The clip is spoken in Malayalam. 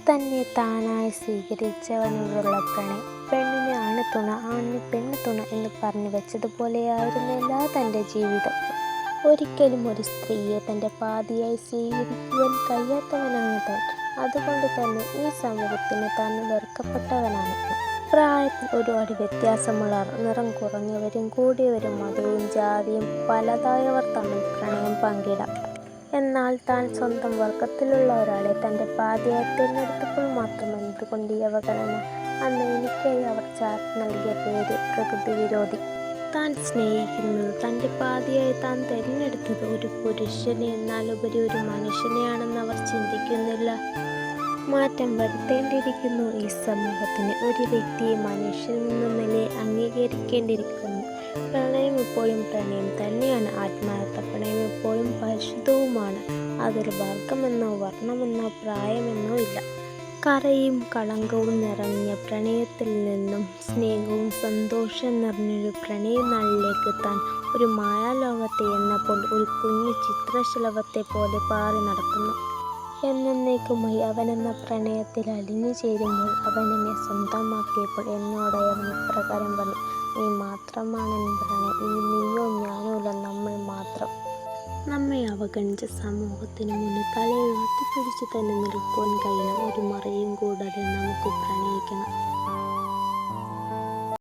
തന്നെ താനായി സ്വീകരിച്ചവനോടുള്ള പ്രണയം. പെണ്ണിന് ആണ് തുണ, ആണിന് പെണ്ണ് തുണ എന്ന് പറഞ്ഞു വെച്ചതുപോലെയായിരുന്നില്ല തൻ്റെ ജീവിതം. ഒരിക്കലും ഒരു സ്ത്രീയെ തൻ്റെ പാതിയായി സ്വീകരിക്കുവാൻ കഴിയാത്തവനാണ് താൻ. അതുകൊണ്ട് തന്നെ ഈ സമൂഹത്തിന് താൻ വെറുക്കപ്പെട്ടവനാണ്. പ്രായത്തിൽ ഒരുപാട് വ്യത്യാസമുള്ളവർ, നിറം കുറഞ്ഞവരും കൂടിയവരും, മതവും ജാതിയും പലതായവർ തമ്മിൽ പ്രണയം പങ്കിടാം. എന്നാൽ താൻ സ്വന്തം വർഗത്തിലുള്ള ഒരാളെ തൻ്റെ പാതിയായി തിരഞ്ഞെടുത്തപ്പോൾ മാത്രം എന്തുകൊണ്ട് ഈ അവഗണന? അന്ന് എനിക്കായി അവർ ചാർത്തി നൽകിയ പേര് പ്രകൃതി വിരോധി. താൻ സ്നേഹിക്കുന്നത്, തൻ്റെ പാതിയായി താൻ തിരഞ്ഞെടുത്തത് ഒരു പുരുഷനെ, എന്നാലുപരി ഒരു മനുഷ്യനെയാണെന്ന് അവർ ചിന്തിക്കുന്നില്ല. മാറ്റം വരുത്തേണ്ടിയിരിക്കുന്നു ഈ സമൂഹത്തിന്. ഒരു വ്യക്തിയെ മനുഷ്യൻ എന്ന നിലയെ അംഗീകരിക്കേണ്ടിയിരിക്കുന്നു. പ്രണയം എപ്പോഴും പ്രണയം തന്നെയാണ്. ആത്മാർത്ഥ പ്രണയം എപ്പോഴും പരിശുദ്ധവുമാണ്. അതിൽ വർഗമെന്നോ വർണ്ണമെന്നോ പ്രായമെന്നോ ഇല്ല. കറയും കളങ്കവും നിറഞ്ഞ പ്രണയത്തിൽ നിന്നും സ്നേഹവും സന്തോഷം നിറഞ്ഞൊരു പ്രണയനാളിലേക്ക് താൻ ഒരു മായാലോകത്തെ എന്നപ്പോൾ ഒരു കുഞ്ഞു ചിത്രശലഭത്തെ പോലെ പാറി നടക്കുന്നു. എന്നേക്കുമായി അവനെന്ന പ്രണയത്തിൽ അലിഞ്ഞു ചേരുമ്പോൾ, അവനെന്നെ സ്വന്തമാക്കിയപ്പോൾ എന്നോടയാവൻ ഇപ്രകാരം പറഞ്ഞു: നീ മാത്രമാണ് എൻ പ്രണയം, ഇനി നീയോ ഞാനോ അല്ല, നമ്മൾ മാത്രം. നമ്മെ അവഗണിച്ച സമൂഹത്തിന് മുന്നിൽ തലയുയർത്തിപ്പിടിച്ചു തന്നെ നിൽക്കുവാൻ കഴിയണം. ഒരു മറയും കൂടാതെ നമുക്ക് പ്രണയിക്കണം.